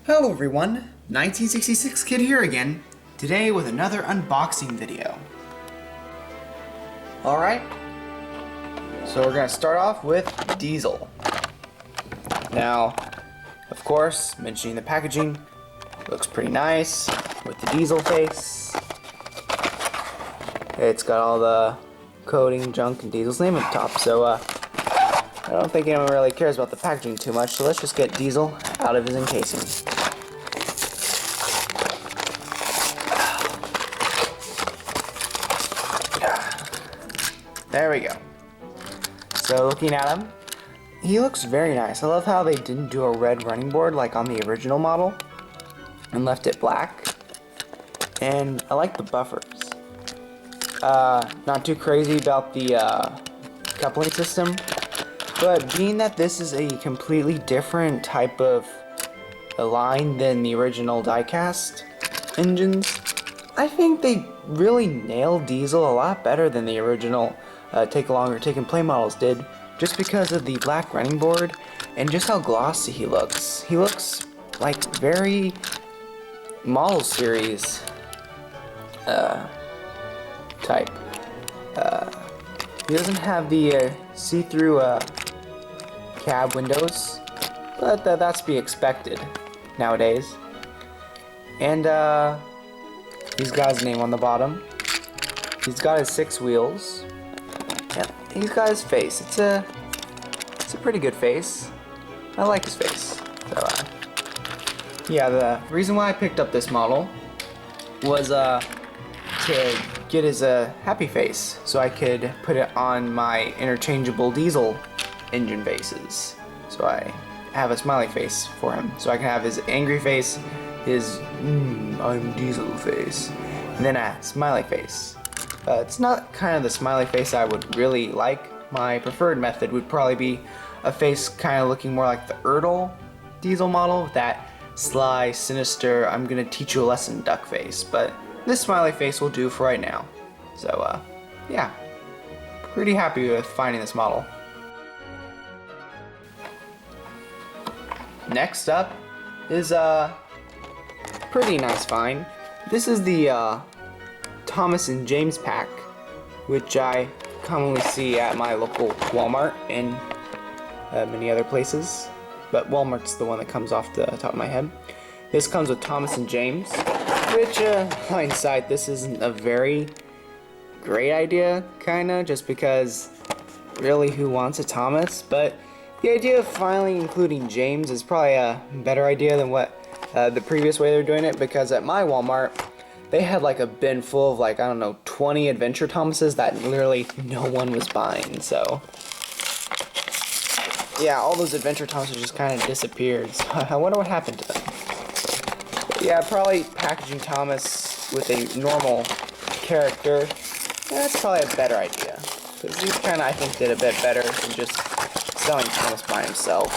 Hello everyone, 1966 Kid here again, today with another unboxing video. Alright, so we're going to start off with Diesel. Now, of course, mentioning the packaging, looks pretty nice with the Diesel face. It's got all the coding, junk, and Diesel's name at the top, so I don't think anyone really cares about the packaging too much, so let's just get Diesel out of his encasing. There we go. So looking at him, he looks very nice. I love how they didn't do a red running board like on the original model and left it black. And I like the buffers. Not too crazy about the coupling system, but being that this is a completely different type of a line than the original diecast engines, I think they really nailed Diesel a lot better than the original Take and Play models did, just because of the black running board and just how glossy he looks. He looks like very model series type. He doesn't have the see-through cab windows, but that's to be expected nowadays. And he's got his name on the bottom. He's got his 6 wheels. Yeah, he's got his face. It's a pretty good face. I like his face. So, yeah, the reason why I picked up this model was to get his happy face, so I could put it on my interchangeable Diesel engine faces. So I have a smiley face for him. So I can have his angry face, his I'm Diesel face, and then a smiley face. It's not kind of the smiley face I would really like. My preferred method would probably be a face kind of looking more like the Ertl Diesel model with that sly, sinister, I'm gonna teach you a lesson duck face. But this smiley face will do for right now. So, yeah. Pretty happy with finding this model. Next up is a pretty nice find. This is the Thomas and James pack, which I commonly see at my local Walmart and many other places, but Walmart's the one that comes off the top of my head. This comes with Thomas and James, which hindsight, this isn't a very great idea, kinda, just because really who wants a Thomas, but the idea of finally including James is probably a better idea than what the previous way they were doing it, because at my Walmart they had like a bin full of like, I don't know, 20 Adventure Thomases that literally no one was buying, so yeah, all those Adventure Thomases just kind of disappeared, so I wonder what happened to them. But yeah, probably packaging Thomas with a normal character, that's probably a better idea, because these kind of, I think, did a bit better than just selling Thomas by himself.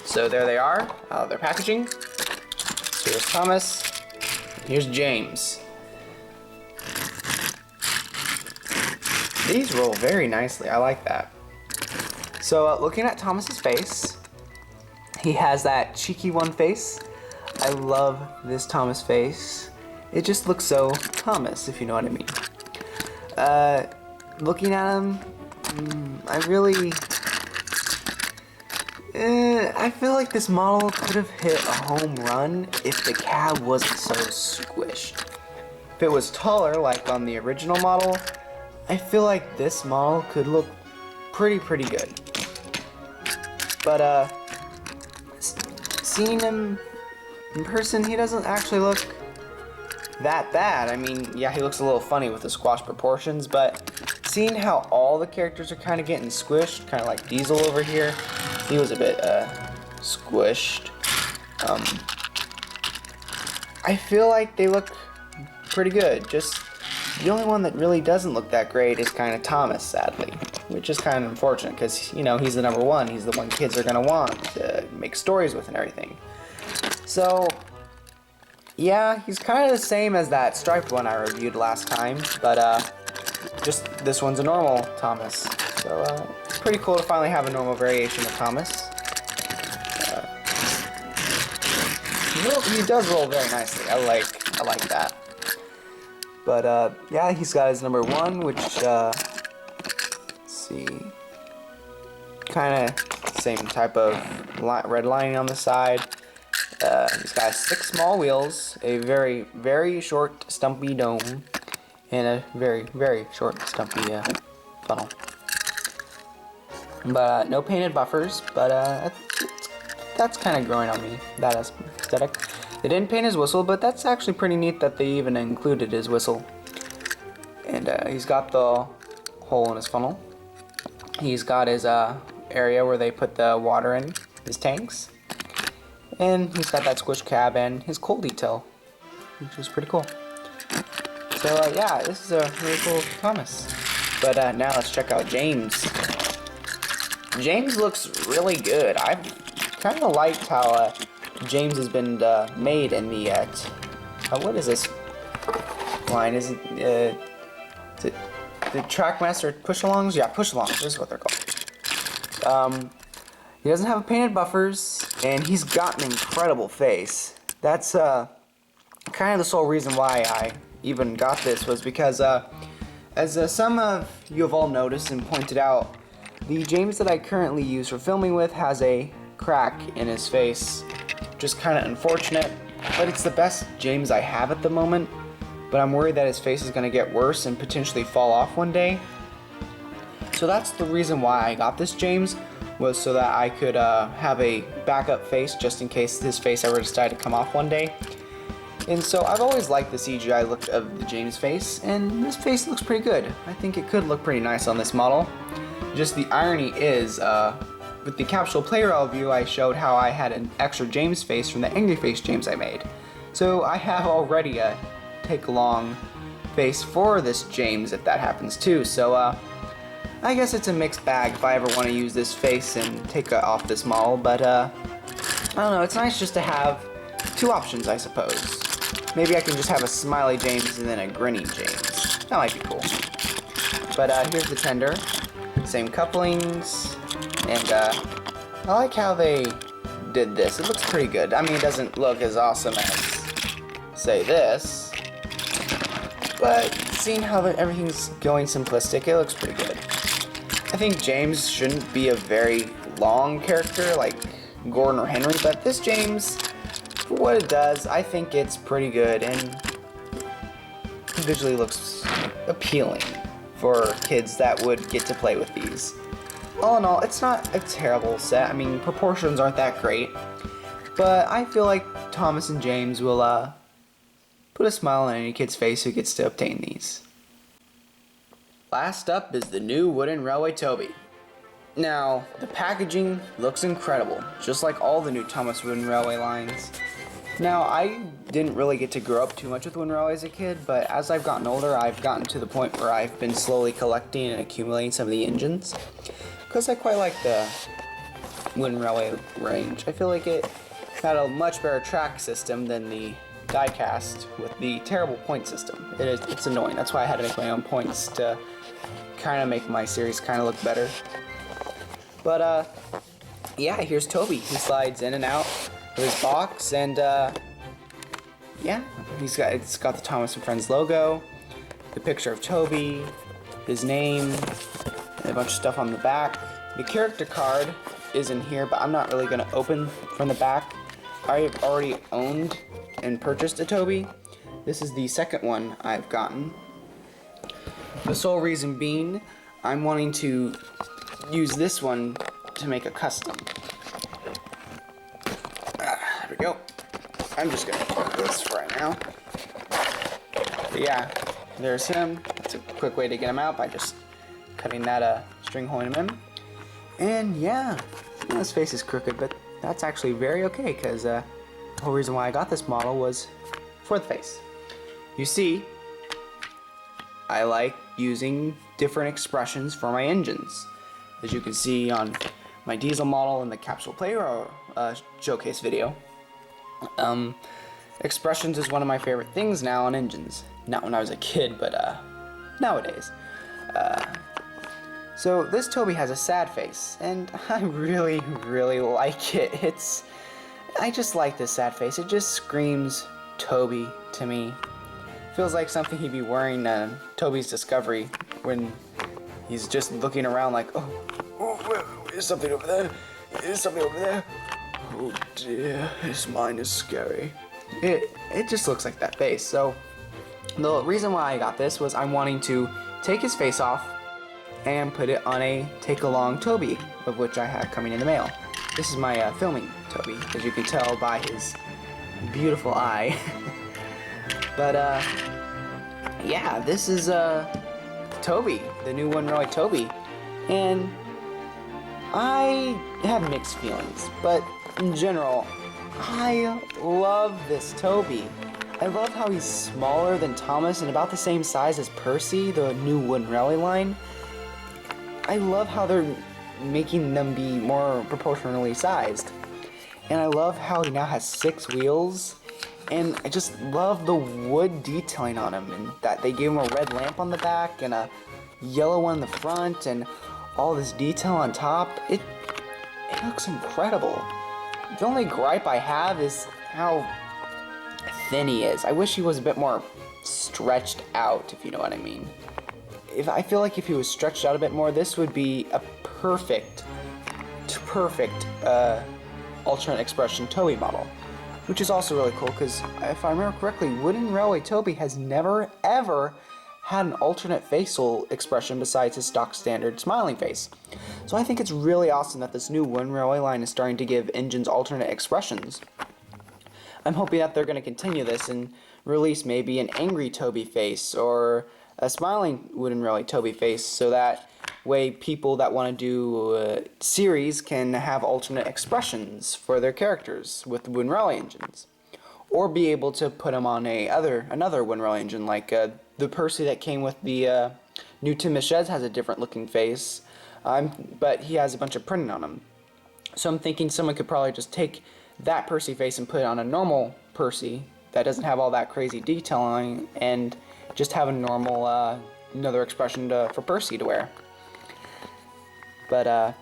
So there they are, their packaging. So here's Thomas. Here's James. These roll very nicely. I like that. So looking at Thomas's face, he has that cheeky one face. I love this Thomas face. It just looks so Thomas, if you know what I mean. Looking at him, I feel like this model could have hit a home run if the cab wasn't so squished. If it was taller, like on the original model, I feel like this model could look pretty good. But, seeing him in person, he doesn't actually look that bad. I mean, yeah, he looks a little funny with the squash proportions, but seeing how all the characters are kind of getting squished, kind of like Diesel over here, he was a bit squished. I feel like they look pretty good. Just the only one that really doesn't look that great is kind of Thomas, sadly, which is kind of unfortunate because, you know, he's the number one. He's the one kids are gonna want to make stories with and everything. So yeah, he's kind of the same as that striped one I reviewed last time, but just this one's a normal Thomas. So it's pretty cool to finally have a normal variation of Thomas. he does roll very nicely. I like that. But yeah, he's got his number 1, which let's see, kind of same type of red lining on the side. He's got 6 small wheels, a very short stumpy dome, and a very short stumpy funnel. But no painted buffers, but that's kind of growing on me, that aesthetic. They didn't paint his whistle, but that's actually pretty neat that they even included his whistle. And he's got the hole in his funnel. He's got his area where they put the water in, his tanks. And he's got that squish cab and his coal detail, which was pretty cool. So yeah, this is a really cool Thomas. But now let's check out James. James looks really good. I've kind of liked how James has been made in the what is this line? Is it the Trackmaster push-alongs? Yeah, push-alongs. This is what they're called. He doesn't have painted buffers, and he's got an incredible face. That's kind of the sole reason why I even got this, was because as some of you have all noticed and pointed out, the James that I currently use for filming with has a crack in his face, just kind of unfortunate, but it's the best James I have at the moment. But I'm worried that his face is going to get worse and potentially fall off one day. So that's the reason why I got this James, was so that I could have a backup face just in case his face ever decided to come off one day. And so I've always liked the CGI look of the James face, and this face looks pretty good. I think it could look pretty nice on this model. Just the irony is, with the capsule player view, I showed how I had an extra James face from the Angry Face James I made. So I have already a take-along face for this James if that happens too. So I guess it's a mixed bag if I ever want to use this face and take off this model, but I don't know, it's nice just to have 2 options, I suppose. Maybe I can just have a smiley James and then a grinning James. That might be cool. But here's the tender. Same couplings, and I like how they did this. It looks pretty good. I mean, it doesn't look as awesome as, say, this, but seeing how everything's going simplistic, it looks pretty good. I think James shouldn't be a very long character like Gordon or Henry, but this James, for what it does, I think it's pretty good and visually looks appealing for kids that would get to play with these. All in all, it's not a terrible set. I mean, proportions aren't that great, but I feel like Thomas and James will put a smile on any kid's face who gets to obtain these. Last up is the new Wooden Railway Toby. Now, the packaging looks incredible, just like all the new Thomas Wooden Railway lines. Now, I didn't really get to grow up too much with Wooden Railway as a kid, but as I've gotten older, I've gotten to the point where I've been slowly collecting and accumulating some of the engines, because I quite like the Wooden Railway range. I feel like it had a much better track system than the diecast with the terrible point system. It's annoying. That's why I had to make my own points to kind of make my series kind of look better. But yeah, here's Toby. He slides in and out of his box, and yeah, it's got the Thomas and Friends logo, the picture of Toby, his name, and a bunch of stuff on the back. The character card is in here, but I'm not really going to open from the back. I have already owned and purchased a Toby. This is the second one I've gotten. The sole reason being, I'm wanting to use this one to make a custom. There we go. I'm just gonna put this for right now. But yeah, there's him. That's a quick way to get him out, by just cutting that string hole in him. And yeah, his face is crooked, but that's actually very okay, because the whole reason why I got this model was for the face. You see, I like using different expressions for my engines. As you can see on my diesel model in the capsule player showcase video. Expressions is one of my favorite things now on engines. Not when I was a kid, but nowadays. So this Toby has a sad face, and I really like it. I just like this sad face. It just screams Toby to me. Feels like something he'd be wearing Toby's Discovery when he's just looking around like, oh, there's something over there. There's something over there. Oh dear, his mind is scary. It just looks like that face. So the reason why I got this was I'm wanting to take his face off and put it on a take-along Toby, of which I have coming in the mail. This is my filming Toby, as you can tell by his beautiful eye. But yeah, this is Toby, the new One Roy Toby, and I have mixed feelings, but in general, I love this Toby. I love how he's smaller than Thomas and about the same size as Percy, the new Wooden Railway line. I love how they're making them be more proportionally sized. And I love how he now has 6 wheels. And I just love the wood detailing on him, and that they gave him a red lamp on the back and a yellow one in the front and all this detail on top. It looks incredible. The only gripe I have is how thin he is. I wish he was a bit more stretched out, if you know what I mean. I feel like if he was stretched out a bit more, this would be a perfect alternate expression Toby model. Which is also really cool because, if I remember correctly, Wooden Railway Toby has never ever had an alternate facial expression besides his stock standard smiling face. So I think it's really awesome that this new Wooden Railway line is starting to give engines alternate expressions. I'm hoping that they're going to continue this and release maybe an angry Toby face or a smiling Wooden Railway Toby face, so that way people that want to do series can have alternate expressions for their characters with the Wooden Railway engines, or be able to put them on another Wooden Railway engine, like the Percy that came with the new Tim Sheds has a different looking face, but he has a bunch of printing on him. So I'm thinking someone could probably just take that Percy face and put it on a normal Percy that doesn't have all that crazy detailing, and just have a normal another expression for Percy to wear. But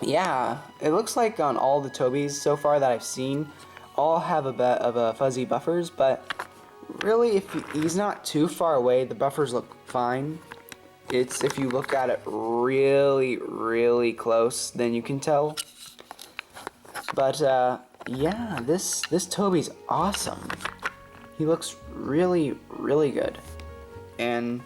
yeah, it looks like on all the Tobys so far that I've seen, all have a bit of fuzzy buffers, but really if he's not too far away, the buffers look fine. It's if you look at it really close, then you can tell. But yeah, this Toby's awesome. He looks really good. And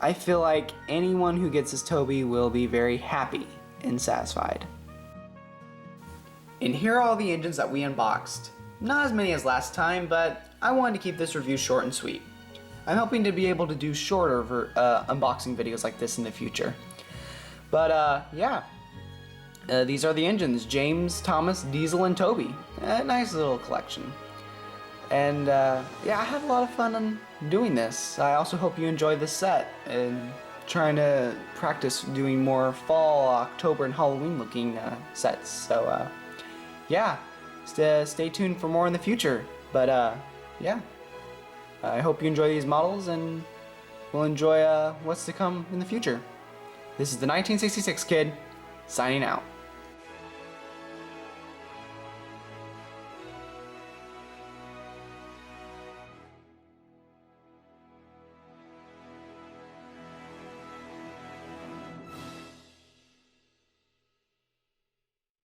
I feel like anyone who gets this Toby will be very happy and satisfied. And here are all the engines that we unboxed. Not as many as last time, but I wanted to keep this review short and sweet. I'm hoping to be able to do shorter unboxing videos like this in the future. But yeah, these are the engines: James, Thomas, Diesel, and Toby. A nice little collection. And yeah, I had a lot of fun on doing this. I also hope you enjoyed this set and trying to practice doing more fall, October, and Halloween looking sets. So yeah, stay tuned for more in the future. But yeah, I hope you enjoy these models and will enjoy what's to come in the future. This is the 1966 Kid, signing out.